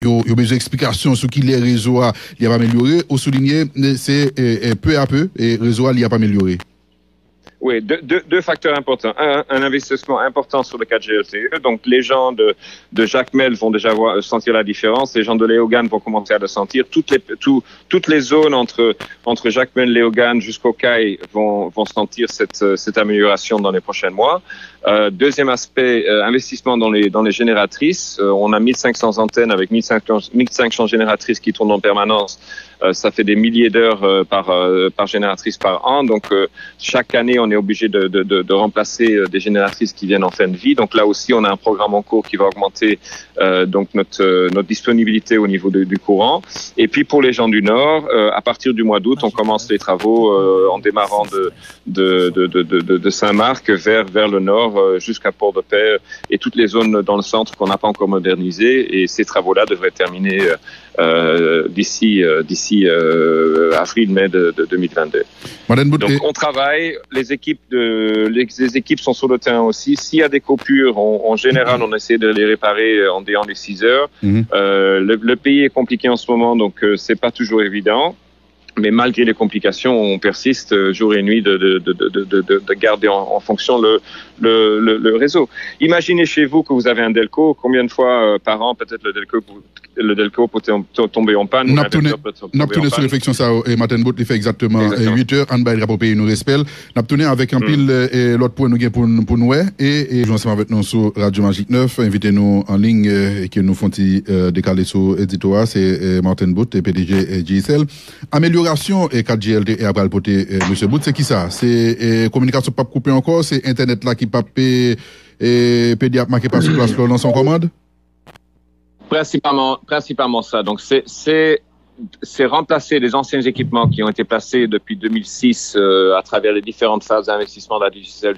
Il y a besoin d'explications sur qui les réseaux a pas amélioré. Au souligner, c'est peu à peu et réseau a pas amélioré. Oui, deux facteurs importants. Un investissement important sur le 4G LTE. Donc, les gens de Jacmel vont déjà sentir la différence. Les gens de Léogane vont commencer à le sentir. Toutes les zones entre Jacmel, Léogane jusqu'au CAI vont sentir cette amélioration dans les prochains mois. Deuxième aspect, investissement dans les génératrices. On a 1500 antennes avec 1500 génératrices qui tournent en permanence. Ça fait des milliers d'heures par génératrice par an. Donc, chaque année, on est obligé de remplacer des génératrices qui viennent en fin de vie. Donc là aussi, on a un programme en cours qui va augmenter donc notre disponibilité au niveau du courant. Et puis pour les gens du Nord, à partir du mois d'août, on commence les travaux en démarrant de Saint-Marc vers le Nord jusqu'à Port-de-Paix et toutes les zones dans le centre qu'on n'a pas encore modernisées. Et ces travaux-là devraient terminer d'ici avril-mai de 2022. Donc on travaille, les équipes sont sur le terrain aussi. S'il y a des coupures, en général, on essaie de les réparer en déant les 6 heures. Le pays est compliqué en ce moment, donc c'est pas toujours évident. Mais malgré les complications, on persiste jour et nuit de garder en fonction le réseau. Imaginez chez vous que vous avez un Delco. Combien de fois par an, peut-être le Delco peut tomber en panne? Nous avons tourné sur réflexion ça et Martin Bout, il fait exactement 8 heures. En bas, il pour pays nous respect. Nous avons tourné avec un pile l'autre point nous pour nous et jouons ensemble avec nous sur Radio Magique 9. Invitez-nous en ligne et que nous font décaler sur éditoire. C'est Martin Bout, PDG GSL. Amélioration et 4G LTE et après le poté monsieur Bout, c'est qui ça? C'est communication pas coupée encore, c'est internet là qui pas pédiatre marqué par sur place dans son commande? Principalement ça. Donc c'est remplacer les anciens équipements qui ont été placés depuis 2006 à travers les différentes phases d'investissement de la digitale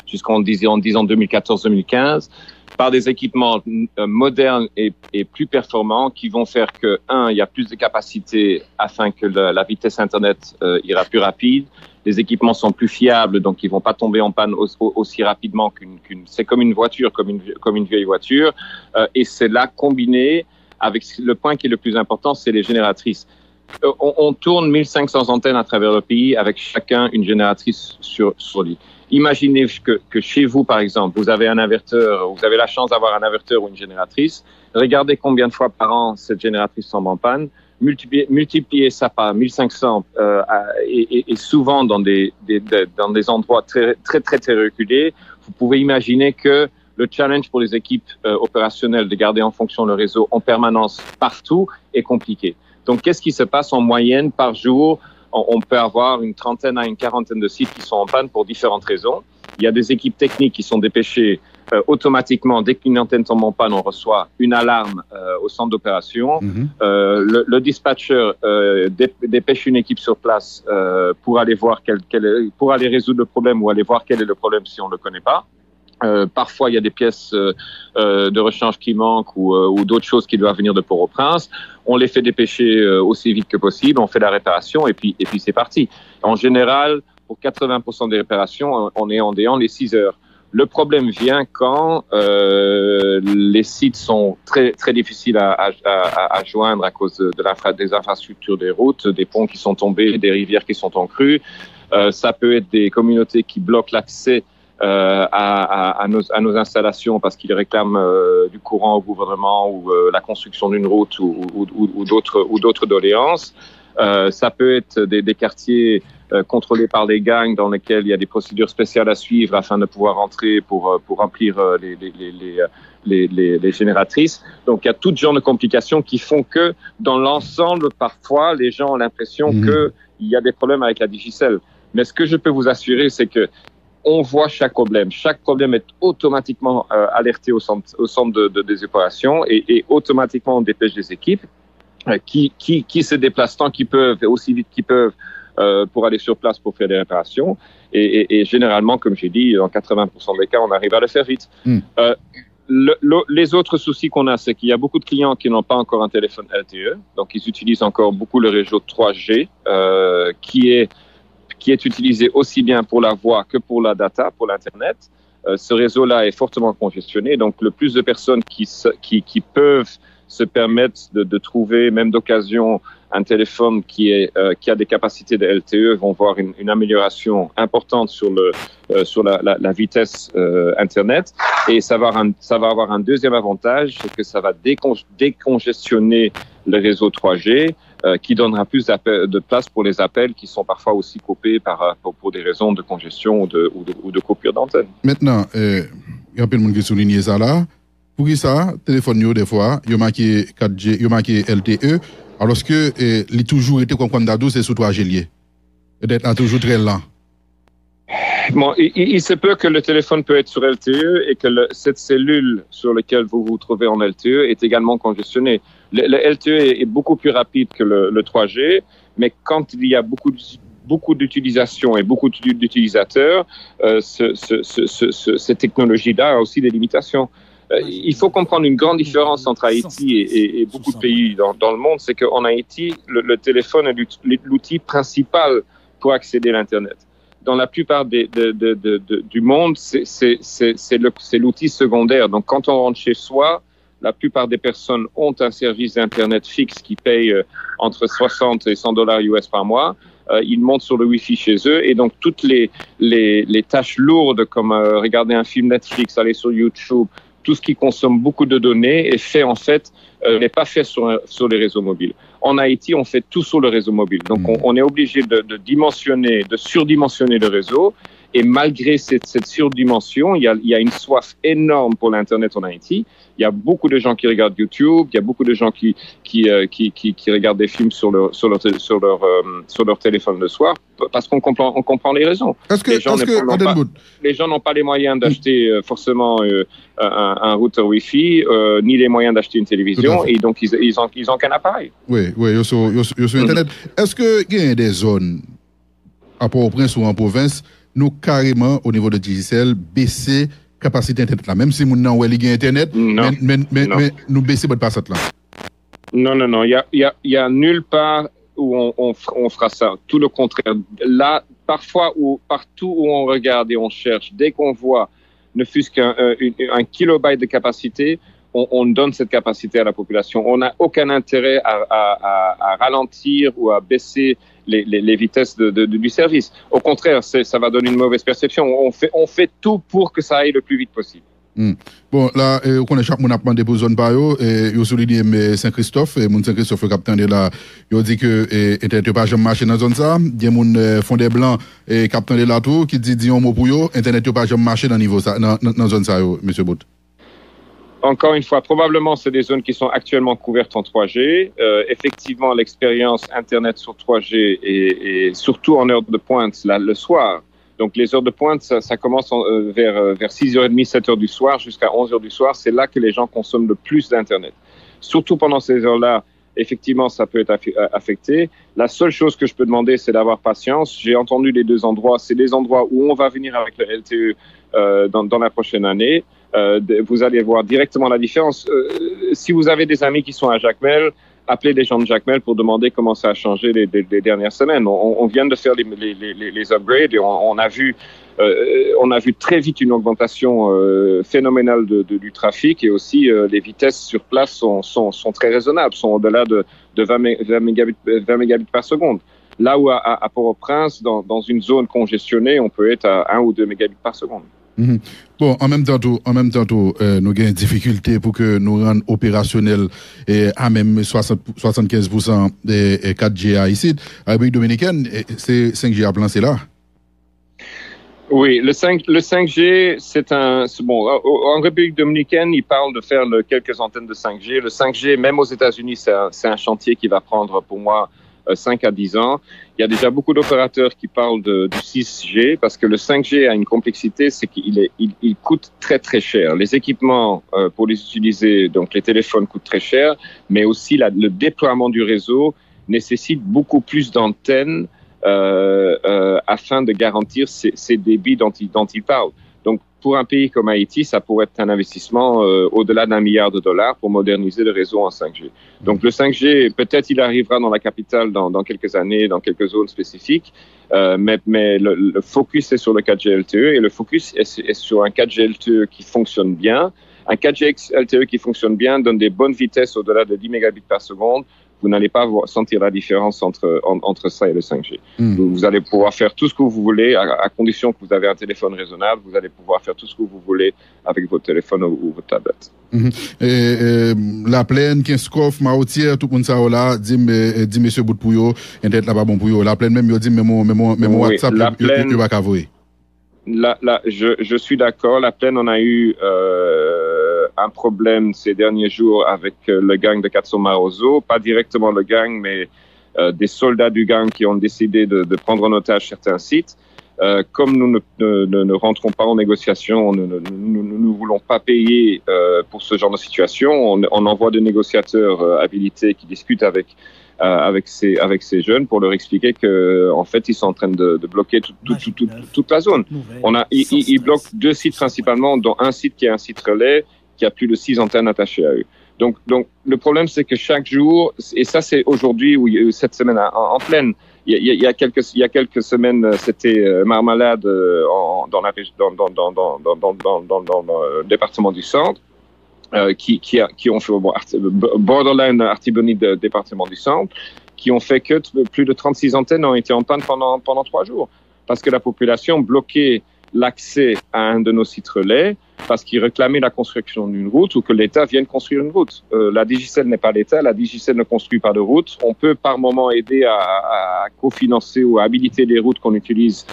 jusqu'en disant 2014-2015 par des équipements modernes et plus performants qui vont faire que, il y a plus de capacité afin que la vitesse Internet ira plus rapide. Les équipements sont plus fiables, donc ils vont pas tomber en panne aussi rapidement c'est comme une voiture, comme une vieille voiture. Et c'est là combiné avec le point qui est le plus important, c'est les génératrices. On tourne 1500 antennes à travers le pays avec chacun une génératrice sur lit. Imaginez que chez vous, par exemple, vous avez un inverteur, vous avez la chance d'avoir un inverteur ou une génératrice. Regardez combien de fois par an cette génératrice tombe en panne. Multipliez ça par 1500 et souvent dans des endroits très reculés. Vous pouvez imaginer que le challenge pour les équipes opérationnelles de garder en fonction le réseau en permanence partout est compliqué. Donc, qu'est-ce qui se passe en moyenne par jour? On peut avoir une trentaine à une quarantaine de sites qui sont en panne pour différentes raisons. Il y a des équipes techniques qui sont dépêchées automatiquement. Dès qu'une antenne tombe en panne, on reçoit une alarme au centre d'opération. Le dispatcher dépêche une équipe sur place pour aller voir pour aller résoudre le problème ou aller voir quel est le problème si on le connaît pas. Parfois, il y a des pièces de rechange qui manquent ou d'autres choses qui doivent venir de Port-au-Prince. On les fait dépêcher aussi vite que possible, on fait la réparation et puis c'est parti. En général, pour 80% des réparations, on est en déant les 6 heures. Le problème vient quand les sites sont très très difficiles à joindre à cause des infrastructures des routes, des ponts qui sont tombés, des rivières qui sont en crue. Ça peut être des communautés qui bloquent l'accès à nos installations parce qu'ils réclament du courant au gouvernement ou la construction d'une route ou d'autres doléances. Ça peut être des quartiers contrôlés par des gangs dans lesquels il y a des procédures spéciales à suivre afin de pouvoir entrer pour remplir les génératrices. Donc il y a tout genre de complications qui font que dans l'ensemble, parfois, les gens ont l'impression qu'il y a des problèmes avec la Digicel. Mais ce que je peux vous assurer, c'est que on voit chaque problème. Chaque problème est automatiquement alerté au centre des opérations et automatiquement on dépêche des équipes qui se déplacent tant qu'ils peuvent et aussi vite qu'ils peuvent pour aller sur place pour faire des réparations. Et généralement, comme j'ai dit, dans 80% des cas, on arrive à le faire vite. Les autres soucis qu'on a, c'est qu'il y a beaucoup de clients qui n'ont pas encore un téléphone LTE, donc ils utilisent encore beaucoup le réseau 3G, qui est utilisé aussi bien pour la voix que pour la data, pour l'Internet. Ce réseau-là est fortement congestionné, donc le plus de personnes qui peuvent se permettent de trouver, même d'occasion, un téléphone qui a des capacités de LTE vont voir une amélioration importante sur la vitesse Internet. Et ça va avoir un deuxième avantage, c'est que ça va décongestionner le réseau 3G, qui donnera plus de place pour les appels qui sont parfois aussi coupés pour des raisons de congestion ou de coupure d'antenne. Maintenant, il y a un peu de monde qui souligne ça là. Pour qui ça, téléphone, des fois, il y a marqué 4G, il y a marqué LTE, alors que il a toujours été comme quand c'est sous 3G lié. Peut-être toujours très lent. Bon, il se peut que le téléphone peut être sur LTE et que cette cellule sur laquelle vous vous trouvez en LTE est également congestionnée. Le LTE est beaucoup plus rapide que le 3G, mais quand il y a beaucoup d'utilisation et beaucoup d'utilisateurs, cette technologie-là a aussi des limitations. Il faut comprendre une grande différence entre Haïti et beaucoup de pays dans le monde, c'est qu'en Haïti, le téléphone est l'outil principal pour accéder à l'Internet. Dans la plupart du monde, c'est l'outil secondaire. Donc, quand on rentre chez soi, la plupart des personnes ont un service d'Internet fixe qui paye entre 60 et $100 US par mois. Ils montent sur le Wi-Fi chez eux et donc toutes les tâches lourdes comme regarder un film Netflix, aller sur YouTube, tout ce qui consomme beaucoup de données est fait en fait, n'est pas fait sur les réseaux mobiles. En Haïti, on fait tout sur le réseau mobile. Donc, on est obligé de surdimensionner le réseau. Et malgré cette surdimension, il y a une soif énorme pour l'Internet en Haïti. Il y a beaucoup de gens qui regardent YouTube, il y a beaucoup de gens qui regardent des films sur leur téléphone le soir, parce qu'on comprend les raisons. Les gens n'ont pas les moyens d'acheter forcément un routeur Wi-Fi, ni les moyens d'acheter une télévision, et donc ils ont qu'un appareil. Oui, sur Internet. Est-ce qu'il y a des zones, à Port-au-Prince ou en province, nous carrément au niveau de Digicel baisser capacité internet là, même si nous n'avons pas internet, mais nous baisser pas ça là. Non, il y a nulle part où on fera ça. Tout le contraire. Là, parfois partout où on regarde et on cherche, dès qu'on voit ne fût-ce qu'un kilobyte de capacité, on donne cette capacité à la population. On n'a aucun intérêt à ralentir ou à baisser les vitesses du service. Au contraire, ça va donner une mauvaise perception. On fait tout pour que ça aille le plus vite possible. Bon, là, on connaît chaque monde a demandé pour zone par yo, et yo souligné Saint-Christophe, et mon Saint-Christophe le capitaine de là, yo dit que internet pas jamais marché dans zone ça, il y a mon fond des blancs et capitaine de là tout qui dit un mot pour yo, internet pas jamais marché dans niveau ça dans zone ça yo, monsieur Bout. Encore une fois, probablement, c'est des zones qui sont actuellement couvertes en 3G. Effectivement, l'expérience Internet sur 3G est surtout en heure de pointe, là, le soir. Donc, les heures de pointe, ça commence vers 6h30, 7h du soir jusqu'à 11h du soir. C'est là que les gens consomment le plus d'Internet. Surtout pendant ces heures-là, effectivement, ça peut être affecté. La seule chose que je peux demander, c'est d'avoir patience. J'ai entendu les deux endroits. C'est des endroits où on va venir avec le LTE dans la prochaine année. Vous allez voir directement la différence. Si vous avez des amis qui sont à Jacmel, appelez les gens de Jacmel pour demander comment ça a changé les dernières semaines. On vient de faire les upgrades et on a vu très vite une augmentation phénoménale du trafic et aussi les vitesses sur place sont très raisonnables, sont au-delà de 20 mégabits par seconde. Là où à Port-au-Prince, dans une zone congestionnée, on peut être à 1 ou 2 mégabits par seconde. Bon, en même temps, nous avons une difficulté pour que nous rendions opérationnel à même 75% des 4G ici. À la République dominicaine, c'est 5G à plan, c'est là. Oui, le 5G, en République dominicaine, ils parlent de faire quelques antennes de 5G. Le 5G, même aux États-Unis, c'est un chantier qui va prendre pour moi 5 à 10 ans. Il y a déjà beaucoup d'opérateurs qui parlent du 6G parce que le 5G a une complexité, c'est qu'il coûte très très cher. Les équipements pour les utiliser, donc les téléphones coûtent très cher, mais aussi le déploiement du réseau nécessite beaucoup plus d'antennes afin de garantir ces débits dont il parle. Donc, pour un pays comme Haïti, ça pourrait être un investissement au-delà d'$1 milliard pour moderniser le réseau en 5G. Donc, le 5G, peut-être il arrivera dans la capitale dans quelques années, dans quelques zones spécifiques, mais le focus est sur le 4G LTE et le focus est sur un 4G LTE qui fonctionne bien Un 4G LTE qui fonctionne bien, donne des bonnes vitesses au-delà de 10 mégabits par seconde. Vous n'allez pas sentir la différence entre ça et le 5G. Vous allez pouvoir faire tout ce que vous voulez, à condition que vous avez un téléphone raisonnable. Vous allez pouvoir faire tout ce que vous voulez avec votre téléphone ou votre tablette. La plaine, Kinskov, Maotière, tout le monde ça là, dit monsieur bout pour yo, internet là pas bon pour yo. La plaine même yo dit mais mon WhatsApp yo pas cavoyer. Je suis d'accord. La plaine, on a eu un problème ces derniers jours avec le gang de Katso Marozo, pas directement le gang, mais des soldats du gang qui ont décidé de prendre en otage certains sites. Comme nous ne rentrons pas en négociation, nous ne voulons pas payer pour ce genre de situation. On envoie des négociateurs habilités qui discutent avec ces jeunes pour leur expliquer que en fait ils sont en train de bloquer toute la zone. Ils bloquent 2 sites principalement, dont un site qui est un site relais qui a plus de 6 antennes attachées à eux. Donc le problème c'est que chaque jour, et ça c'est aujourd'hui ou cette semaine en pleine. Il y a quelques semaines, c'était Marmalade dans le département du Centre, qui ont fait borderline Artibonite département du Centre, qui ont fait que plus de 36 antennes ont été en panne pendant 3 jours, parce que la population bloquait l'accès à un de nos sites relais parce qu'ils réclamaient la construction d'une route ou que l'État vienne construire une route. La Digicel n'est pas l'État, la Digicel ne construit pas de route. On peut par moment aider à cofinancer ou à habiliter des routes qu'on utilise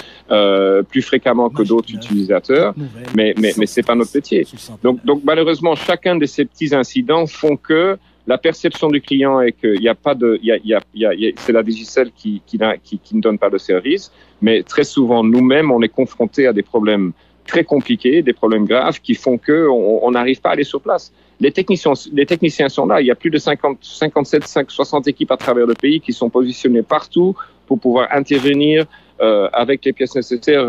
plus fréquemment que d'autres utilisateurs, mais c'est pas notre métier. Donc malheureusement, chacun de ces petits incidents font que la perception du client est qu'il n'y a pas c'est la Digicel qui ne donne pas de service, mais très souvent nous-mêmes on est confrontés à des problèmes très compliqués, des problèmes graves qui font que on n'arrive pas à aller sur place. Les techniciens sont là. Il y a plus de 57, 60 équipes à travers le pays qui sont positionnées partout pour pouvoir intervenir avec les pièces nécessaires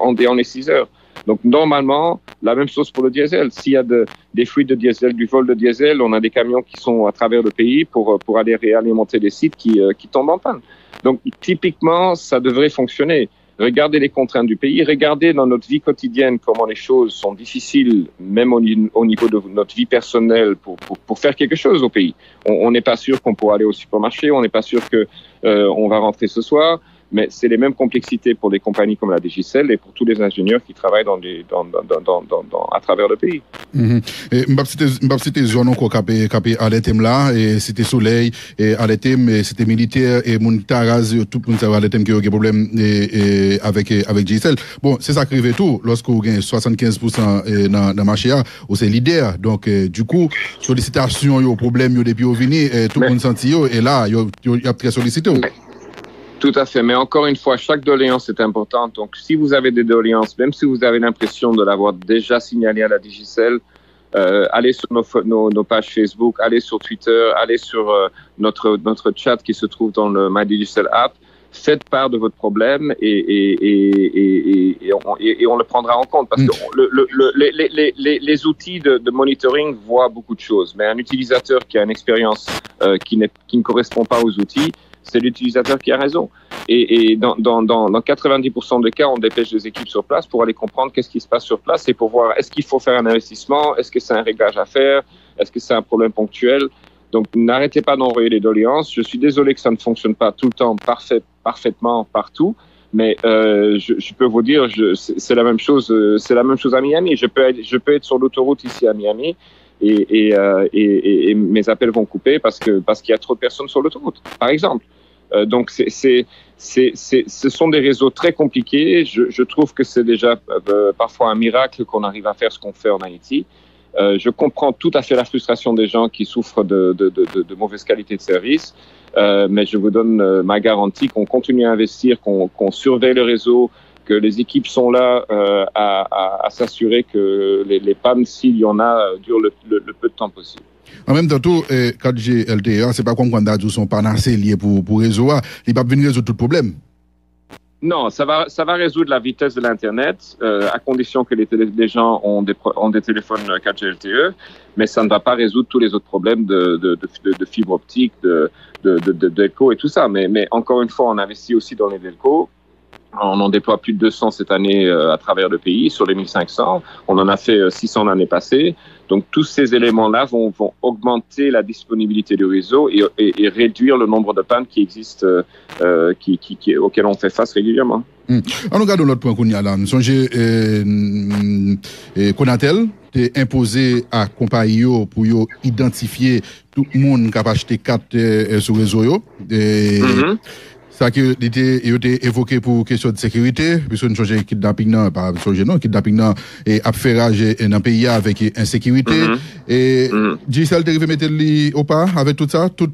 en les 6 heures. Donc normalement, la même chose pour le diesel. S'il y a des fuites de diesel, du vol de diesel, on a des camions qui sont à travers le pays pour aller réalimenter des sites qui tombent en panne. Donc typiquement, ça devrait fonctionner. Regardez les contraintes du pays, regardez dans notre vie quotidienne comment les choses sont difficiles, même au niveau de notre vie personnelle, pour faire quelque chose au pays. On n'est pas sûr qu'on pourra aller au supermarché, on n'est pas sûr que on va rentrer ce soir. Mais c'est les mêmes complexités pour des compagnies comme la Digicel et pour tous les ingénieurs qui travaillent à travers le pays. C'était zone encore capé à l'étem là et c'était soleil et à l'étem c'était militaire et mon taraz tout le monde à l'étem qui a des problèmes avec Digicel. Bon, c'est ça qui arrive tout lorsque vous gagnez 75% dans marché ou c'est leader. Donc du coup, sollicitation yo problème yo depuis au venir tout le monde senti yo et là yo a très sollicité. Tout à fait, mais encore une fois, chaque doléance est importante. Donc, si vous avez des doléances, même si vous avez l'impression de l'avoir déjà signalé à la Digicel, allez sur nos pages Facebook, allez sur Twitter, allez sur notre chat qui se trouve dans le My Digicel app. Faites part de votre problème et on le prendra en compte parce que les outils de monitoring voient beaucoup de choses, mais un utilisateur qui a une expérience qui ne correspond pas aux outils, c'est l'utilisateur qui a raison. Et dans 90% des cas, on dépêche des équipes sur place pour aller comprendre qu'est-ce qui se passe sur place et pour voir est-ce qu'il faut faire un investissement, est-ce que c'est un réglage à faire, est-ce que c'est un problème ponctuel. Donc n'arrêtez pas d'envoyer les doléances. Je suis désolé que ça ne fonctionne pas tout le temps parfaitement partout, mais je peux vous dire, c'est la même chose. C'est la même chose à Miami. Je peux être sur l'autoroute ici à Miami. Et mes appels vont couper parce qu'il y a trop de personnes sur l'autoroute, par exemple. Donc ce sont des réseaux très compliqués. Je trouve que c'est déjà parfois un miracle qu'on arrive à faire ce qu'on fait en Haïti. Je comprends tout à fait la frustration des gens qui souffrent de mauvaise qualité de service, mais je vous donne ma garantie qu'on continue à investir, qu'on surveille le réseau, que les équipes sont là à s'assurer que les pannes, s'il y en a, durent le peu de temps possible. En même temps, 4G LTE, c'est pas comme quand ils sont pas assez liés pour réseau, ils ne peuvent pas venir résoudre tout le problème. Non, ça va résoudre la vitesse de l'Internet, à condition que les gens ont des téléphones 4G LTE, mais ça ne va pas résoudre tous les autres problèmes de fibre optique, de delco et tout ça. Mais encore une fois, on investit aussi dans les delco. On en déploie plus de 200 cette année à travers le pays, sur les 1500. On en a fait 600 l'année passée. Donc tous ces éléments-là vont augmenter la disponibilité du réseau et réduire le nombre de pannes qui existent, auxquelles on fait face régulièrement. En regardant l'autre point qu'on y a là, nous songez Konatel t'est imposé à compagnie pour identifier tout le monde qui a acheté carte sur le réseau. Ça qui était évoqué pour question de sécurité, puisque nous changeons kidnapping pas changer non, kidnapping et affairage dans le pays avec insécurité et Gisèle t'es arrivé mettre li au pas avec tout ça, tout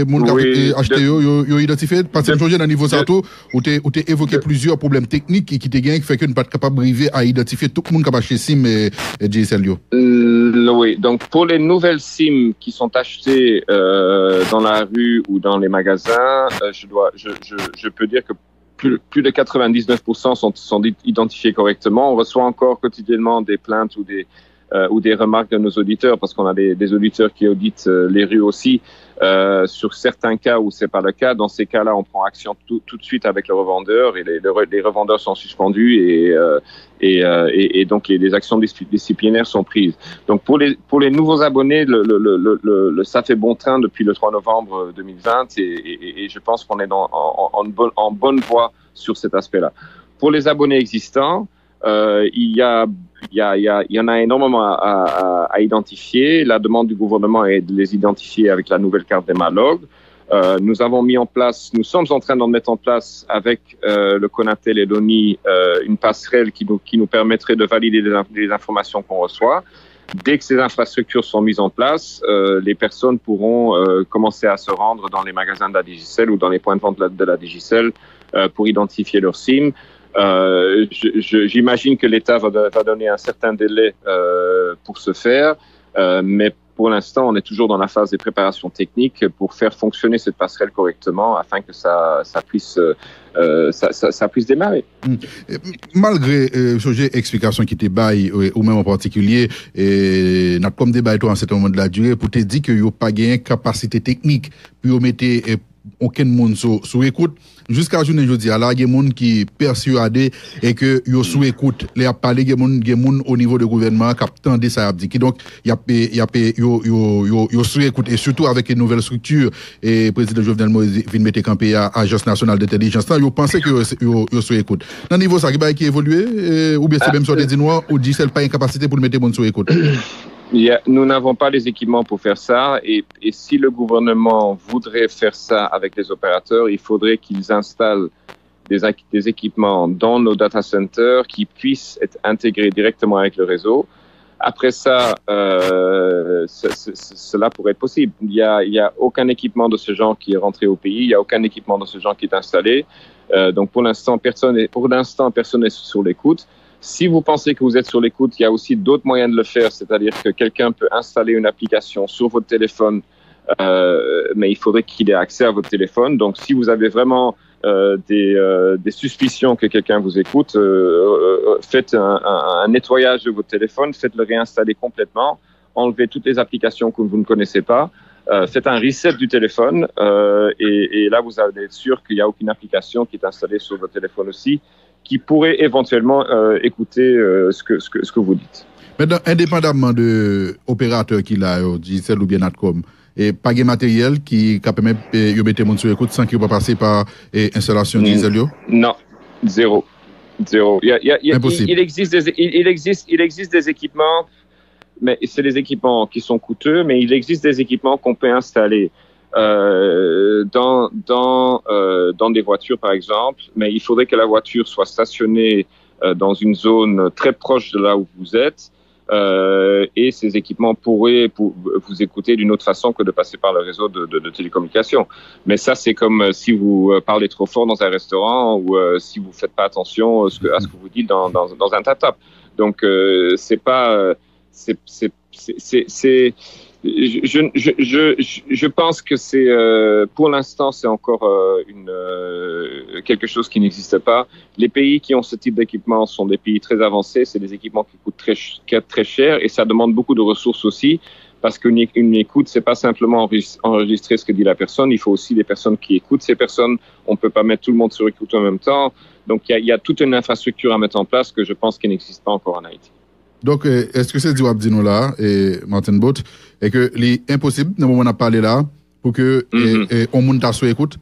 monde qui a acheté yo identifié parce que changer dans niveau ça tout où t'es évoqué plusieurs problèmes techniques qui te gagnent qui fait que nous pas capable d'arriver à identifier tout le monde qui a acheté SIM et Gisèle yo. Oui, donc pour les nouvelles SIM qui sont achetées dans la rue ou dans les magasins, je peux dire que plus de 99% sont identifiés correctement. On reçoit encore quotidiennement des plaintes ou des remarques de nos auditeurs, parce qu'on a des auditeurs qui auditent les rues aussi, sur certains cas où c'est pas le cas. Dans ces cas-là, on prend action tout de suite avec le revendeur et les revendeurs sont suspendus et donc les actions disciplinaires sont prises. Donc pour les nouveaux abonnés, ça fait bon train depuis le 3 novembre 2020 et je pense qu'on est en bonne voie sur cet aspect-là. Pour les abonnés existants, il y en a énormément à identifier. La demande du gouvernement est de les identifier avec la nouvelle carte d'Emalog. Nous sommes en train d'en mettre en place avec le Konatel et l'ONI une passerelle qui nous permettrait de valider les informations qu'on reçoit. Dès que ces infrastructures sont mises en place, les personnes pourront commencer à se rendre dans les magasins de la Digicel ou dans les points de vente de la Digicel pour identifier leur SIM. J'imagine que l'État va donner un certain délai pour ce faire, mais pour l'instant, on est toujours dans la phase des préparations techniques pour faire fonctionner cette passerelle correctement afin que ça puisse démarrer. Malgré ce explication qui était bail ou même en particulier, n'a comme débat à un certain moment de la durée pour te dire que y a pas gagné capacité technique pour mettre aucun monde sous écoute. Jusqu'à journée jeudi, là, il y a des gens qui persuadés et que yo sous écoute. Les a parlé, il y a des gens au niveau du gouvernement qui attendent ça abdiquer. Donc, yo sous écoute et surtout avec une nouvelle structure et le président Jovenel Moïse vient mettre campé à l'Agence nationale d'intelligence. Yo pensez que yo sous écoute. Dans le niveau ça qui évolué ou bien c'est même sur des noirs ou dit c'est pas une capacité pour le mettre monde sous écoute. Nous n'avons pas les équipements pour faire ça et si le gouvernement voudrait faire ça avec les opérateurs, il faudrait qu'ils installent des équipements dans nos data centers qui puissent être intégrés directement avec le réseau. Après ça, cela pourrait être possible. Il y a aucun équipement de ce genre qui est rentré au pays, il y a aucun équipement de ce genre qui est installé. Donc pour l'instant, personne n'est sur l'écoute. Si vous pensez que vous êtes sur l'écoute, il y a aussi d'autres moyens de le faire, c'est-à-dire que quelqu'un peut installer une application sur votre téléphone, mais il faudrait qu'il ait accès à votre téléphone. Donc, si vous avez vraiment des suspicions que quelqu'un vous écoute, faites un nettoyage de votre téléphone, faites-le réinstaller complètement, enlevez toutes les applications que vous ne connaissez pas, faites un reset du téléphone et là, vous allez être sûr qu'il n'y a aucune application qui est installée sur votre téléphone aussi, qui pourrait éventuellement écouter ce que vous dites. Maintenant, indépendamment de l'opérateur qui l'a, Digicel ou bien Natcom, et pas de matériel qui permet de mettre mon sur écoute sans qu'il va passer par installation Digicel? Non, zéro. Impossible. Il existe des équipements, mais c'est des équipements qui sont coûteux, mais il existe des équipements qu'on peut installer dans des voitures par exemple, mais il faudrait que la voiture soit stationnée dans une zone très proche de là où vous êtes et ces équipements pourraient vous écouter d'une autre façon que de passer par le réseau de télécommunications. Mais ça c'est comme si vous parlez trop fort dans un restaurant ou si vous faites pas attention à ce que vous dites dans un tap-tap. Donc c'est pas Je pense que c'est pour l'instant c'est encore quelque chose qui n'existe pas. Les pays qui ont ce type d'équipement sont des pays très avancés, c'est des équipements qui coûtent très cher et ça demande beaucoup de ressources aussi parce qu'une écoute c'est pas simplement enregistrer ce que dit la personne, il faut aussi des personnes qui écoutent ces personnes. On peut pas mettre tout le monde sur écoute en même temps. Donc il y a toute une infrastructure à mettre en place que je pense qui n'existe pas encore en Haïti. Donc, est-ce que c'est du web nous là, Martin Bot, et que l'impossible, dans le moment où on a parlé là, pour que on monte à sous écoute,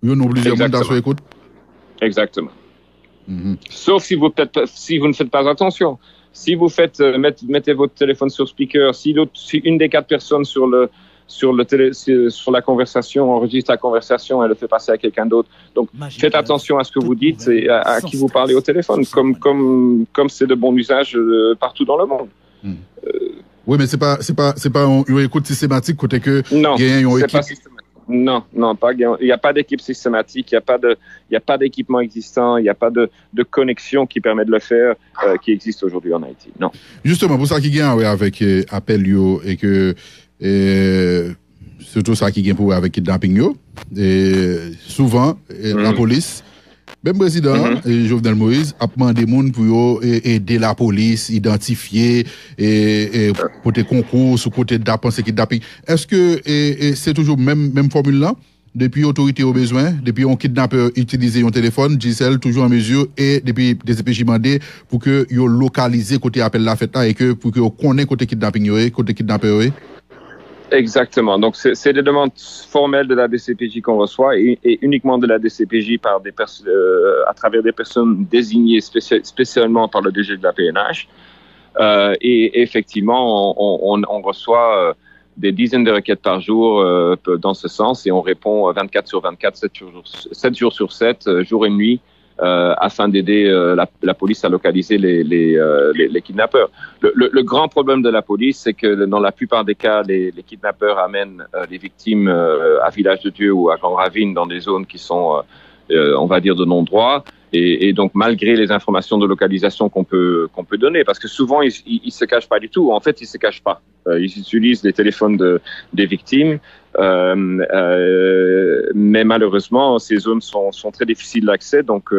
il y a plusieurs montes à sous écoute? Exactement. Sauf si vous ne faites pas attention. Si vous mettez votre téléphone sur speaker, si une des 4 personnes sur la conversation enregistre la conversation et le fait passer à quelqu'un d'autre. Donc, faites attention à ce que vous dites et à qui vous parlez au téléphone, comme c'est de bon usage partout dans le monde. Oui, mais c'est pas une écoute systématique côté que non, c'est pas systématique. Non, pas. Il n'y a pas d'équipe systématique, il n'y a pas d'équipement existant, il n'y a pas de connexion qui permet de le faire qui existe aujourd'hui en Haïti. Non. Justement, pour ça qui gagne avec appel yo et que surtout ça qui gagne pour avec kidnapping yo, et souvent la police, même président Jovenel Moïse a demandé moun pour aider la police identifier et pour des concours sous côté de kidnapping. Est-ce que c'est toujours même formule là? Depuis autorité au besoin, depuis on kidnappeur utiliser un téléphone, Gisèle toujours en mesure et depuis des CPJ mandé pour que yo localiser côté appel la fête là et que pour que on connaît côté kidnapping yo, côté kidnappeur. Exactement. Donc c'est des demandes formelles de la DCPJ qu'on reçoit et uniquement de la DCPJ par à travers des personnes désignées spécialement par le DG de la PNH. Et effectivement, on reçoit des dizaines de requêtes par jour dans ce sens et on répond 24 sur 24, 7 jours sur 7, jour et nuit, afin d'aider la police à localiser les kidnappeurs. Le grand problème de la police, c'est que dans la plupart des cas, les kidnappeurs amènent les victimes à Village de Dieu ou à Grand Ravine dans des zones qui sont, on va dire, de non-droit. Et donc, malgré les informations de localisation qu'on peut donner, parce que souvent, ils se cachent pas du tout. En fait, ils se cachent pas. Ils utilisent les téléphones des victimes. Mais malheureusement, ces zones sont très difficiles d'accès. Donc,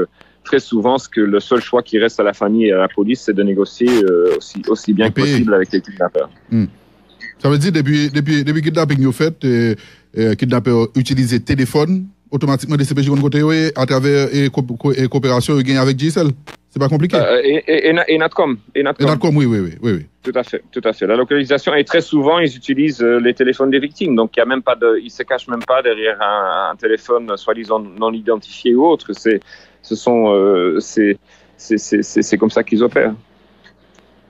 très souvent, le seul choix qui reste à la famille et à la police, c'est de négocier aussi bien que possible avec les kidnappeurs. Ça veut dire, depuis kidnapping, vous faites, kidnappeurs utilisent téléphone automatiquement des CPJ côté à travers coopération avec GSL. C'est pas compliqué. Et Natcom. Et Natcom, oui. Tout à fait. La localisation, et très souvent, ils utilisent les téléphones des victimes. Donc, il y a même pas ils se cachent même pas derrière un téléphone soi-disant non identifié ou autre. C'est comme ça qu'ils opèrent.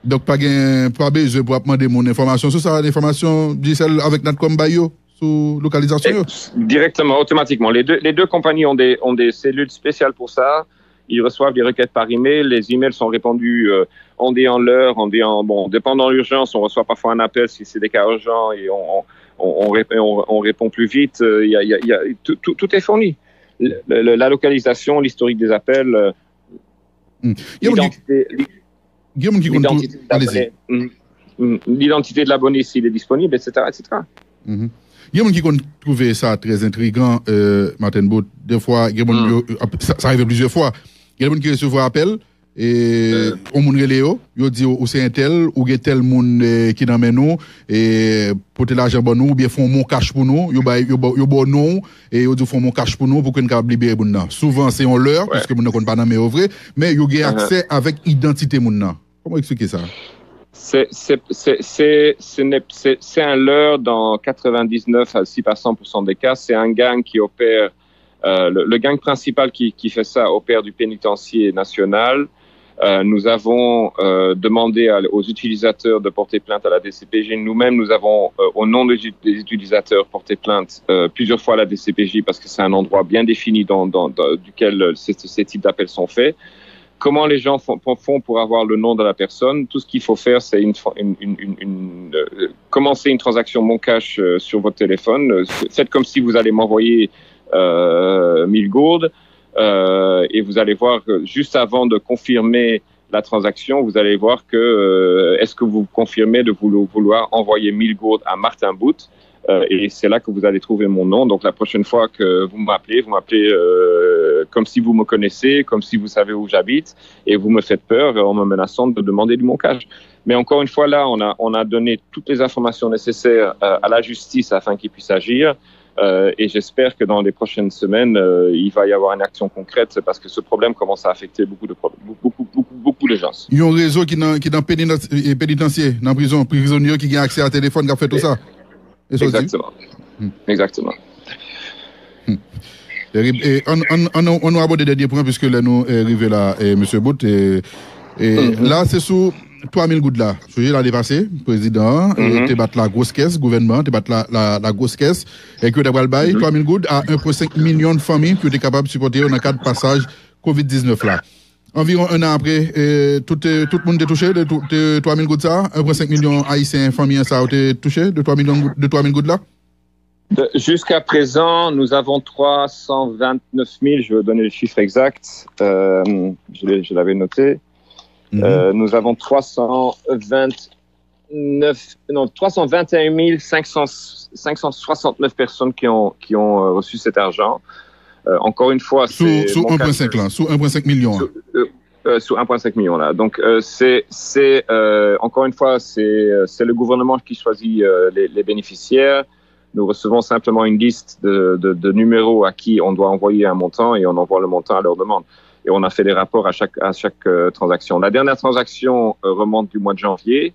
Donc, pas besoin pour demander mon information. C'est ça, l'information GSL avec Natcom Bayo? Sous localisation? Directement, automatiquement. Les deux compagnies ont des cellules spéciales pour ça. Ils reçoivent des requêtes par email. Les emails sont répondus en l'heure, dépendant de l'urgence, on reçoit parfois un appel si c'est des cas urgents et on répond plus vite. Tout est fourni. La localisation, l'historique des appels, l'identité de l'abonné s'il est disponible, etc. Il y a des gens qui trouvent ça très intriguant, Martin Bout. Des fois, ça arrive plusieurs fois. Il y a des gens qui reçoivent un appel et on moun relève, ils disent ou c'est un tel ou il y a tel monde qui dans nous et porter l'argent pour nous ou bien font mon cash pour nous, ils bon nous et ils disent font mon cash pour nous pour qu'on capable libérer moun nan. Souvent c'est en leur parce que moun ne connaît pas mais vrai, mais ils ont accès avec identité moun nan. Comment expliquer ça? C'est un leurre dans 99 à 100% des cas. C'est un gang qui opère, le gang principal qui fait ça opère du pénitencier national. Nous avons demandé aux utilisateurs de porter plainte à la DCPJ. Nous-mêmes, nous avons, au nom des utilisateurs, porté plainte plusieurs fois à la DCPJ parce que c'est un endroit bien défini duquel ces types d'appels sont faits. Comment les gens font pour avoir le nom de la personne? Tout ce qu'il faut faire, c'est commencer une transaction Mon Cash sur votre téléphone. Faites comme si vous allez m'envoyer 1000 gourdes et vous allez voir que juste avant de confirmer la transaction, vous allez voir que est-ce que vous confirmez de vouloir envoyer 1000 gourdes à Martin Bout? Et c'est là que vous allez trouver mon nom. Donc la prochaine fois que vous m'appelez comme si vous me connaissez, comme si vous savez où j'habite, et vous me faites peur en me menaçant de demander du montage. Mais encore une fois, là, on a donné toutes les informations nécessaires à la justice afin qu'ils puissent agir. Et j'espère que dans les prochaines semaines, il va y avoir une action concrète parce que ce problème commence à affecter beaucoup beaucoup de gens. Il y a un réseau qui dans pénitentiaire, dans prison, prisonniers qui ont accès à téléphone, qui a fait tout ça. Exactement. Exactement. Et on a abordé des derniers points puisque là nous arrivons là, M. Bout. Là, c'est sous 3000 gouttes là. Je l'année passée, président, tu battu la grosse caisse, gouvernement, tu battu la grosse caisse, et que tu as bail 3000 gouttes à 1,5 million de familles qui étaient capables de supporter dans le cadre de passage COVID-19 là. Environ un an après, tout le monde est touché de 3000 gouttes ça, 1,5 million haïtiens familles ça a été touché de 3000 gouttes là. Jusqu'à présent, nous avons 329 000, je vais donner le chiffre exact, je l'avais noté. Nous avons 321 569 personnes qui ont reçu cet argent. Encore une fois, c'est sous 1,5 là, sous 1,5 million. Sous 1,5 million là. Donc c'est encore une fois, c'est le gouvernement qui choisit les bénéficiaires. Nous recevons simplement une liste de numéros à qui on doit envoyer un montant et on envoie le montant à leur demande. Et on a fait des rapports à chaque transaction. La dernière transaction remonte du mois de janvier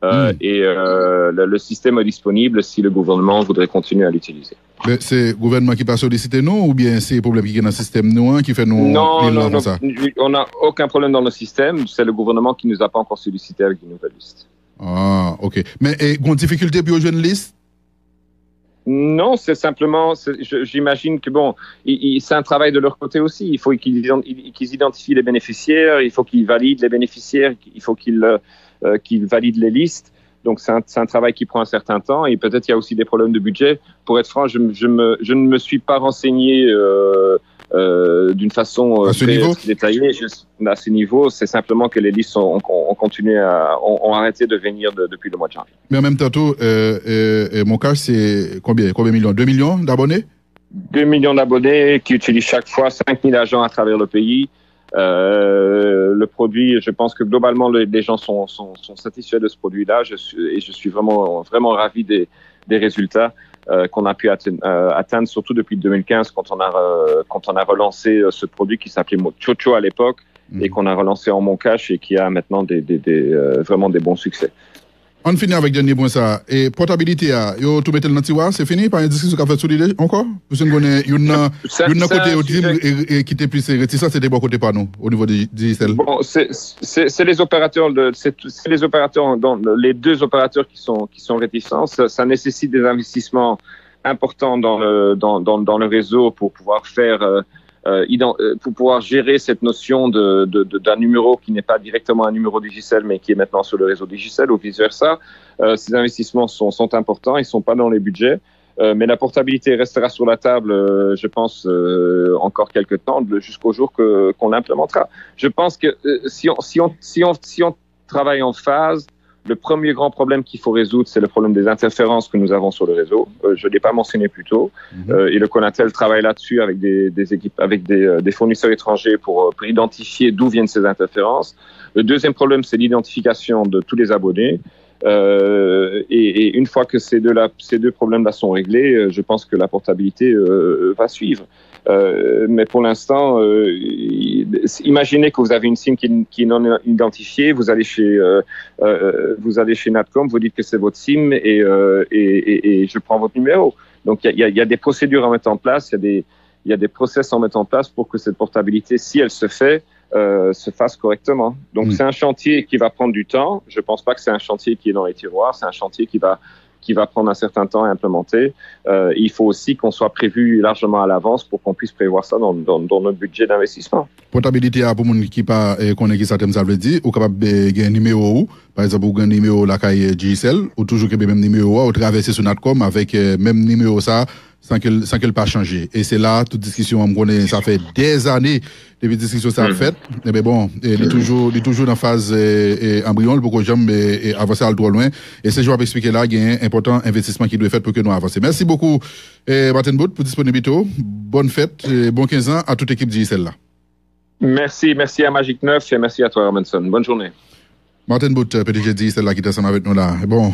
et le système est disponible si le gouvernement voudrait continuer à l'utiliser. Mais c'est le gouvernement qui passe solliciter nous ou bien c'est le problème qui est dans le système nous qui fait nous non, ça? On n'a aucun problème dans le système. C'est le gouvernement qui nous a pas encore sollicité avec une nouvelle liste. Ah, ok. Mais une difficulté pour jouer une liste? Non, c'est simplement, j'imagine que bon, c'est un travail de leur côté aussi. Il faut qu'ils identifient les bénéficiaires, il faut qu'ils valident les bénéficiaires, il faut qu'ils valident les listes. Donc c'est un travail qui prend un certain temps et peut-être il y a aussi des problèmes de budget. Pour être franc, je ne me suis pas renseigné d'une façon très détaillée. À ce niveau, c'est simplement que les listes ont arrêté de venir depuis le mois de janvier. Mais en même temps, mon cas, c'est combien millions? 2 millions d'abonnés? 2 millions d'abonnés qui utilisent chaque fois 5000 agents à travers le pays. Le produit, je pense que globalement, les gens sont satisfaits de ce produit-là. Je suis vraiment ravi des résultats qu'on a pu atteindre, surtout depuis 2015, quand on a relancé ce produit qui s'appelait Chocho à l'époque et qu'on a relancé en Mon Cash et qui a maintenant vraiment des bons succès. On finit avec dernier point ça. Et portabilité, yo tout mettre dans tiroir, c'est fini par une discussion qu'a fait sous l'idée encore? Parce qu'on connaît une côté autisme et qui était plus réticent, c'était bon côté pas nous au niveau du digital. Bon, c'est les opérateurs dans les deux opérateurs qui sont réticents. Ça nécessite des investissements importants dans le réseau pour pouvoir faire pour pouvoir gérer cette notion d'un numéro qui n'est pas directement un numéro Digicel, mais qui est maintenant sur le réseau Digicel ou vice-versa. Ces investissements sont importants, ils sont pas dans les budgets, mais la portabilité restera sur la table, je pense, encore quelques temps, jusqu'au jour qu'on l'implémentera. Je pense que si on travaille en phase, le premier grand problème qu'il faut résoudre, c'est le problème des interférences que nous avons sur le réseau. Je ne l'ai pas mentionné plus tôt. Et le Conatel travaille là-dessus avec des équipes, avec des fournisseurs étrangers pour identifier d'où viennent ces interférences. Le deuxième problème, c'est l'identification de tous les abonnés. Et une fois que ces deux problèmes-là sont réglés, je pense que la portabilité va suivre. Mais pour l'instant, imaginez que vous avez une SIM qui est non identifiée, vous allez chez Natcom, vous dites que c'est votre SIM et je prends votre numéro. Donc il y a des procédures à mettre en place, il y a des process à mettre en place pour que cette portabilité, si elle se fait, se fasse correctement. Donc c'est un chantier qui va prendre du temps. Je pense pas que c'est un chantier qui est dans les tiroirs, c'est un chantier qui va prendre un certain temps à implémenter. Il faut aussi qu'on soit prévu largement à l'avance pour qu'on puisse prévoir ça dans notre budget d'investissement. Portabilité pour les gens qui pas connaît qui ça veut dire, ou capable de un numéro, par exemple, ou un numéro la caille GSL, ou toujours que même numéro ou traverser sur Natcom avec même numéro ça sans qu'elle pas changer. Et c'est là toute discussion on connaît, ça fait des années depuis discussion ça fait. Mais bon, il est toujours dans phase embryonale pour que jamais avancer à trop loin. Et c'est je vais expliquer là, il y a un important investissement qui doit être fait pour que nous avancer. Merci beaucoup Martin Bout pour disponibilité. Bonne fête, bon 15 ans à toute l'équipe GSL là. Merci à Magic 9 et merci à toi Robinson. Bonne journée. Martin Bout, PDG GSL là qui est ensemble avec nous là. Bon,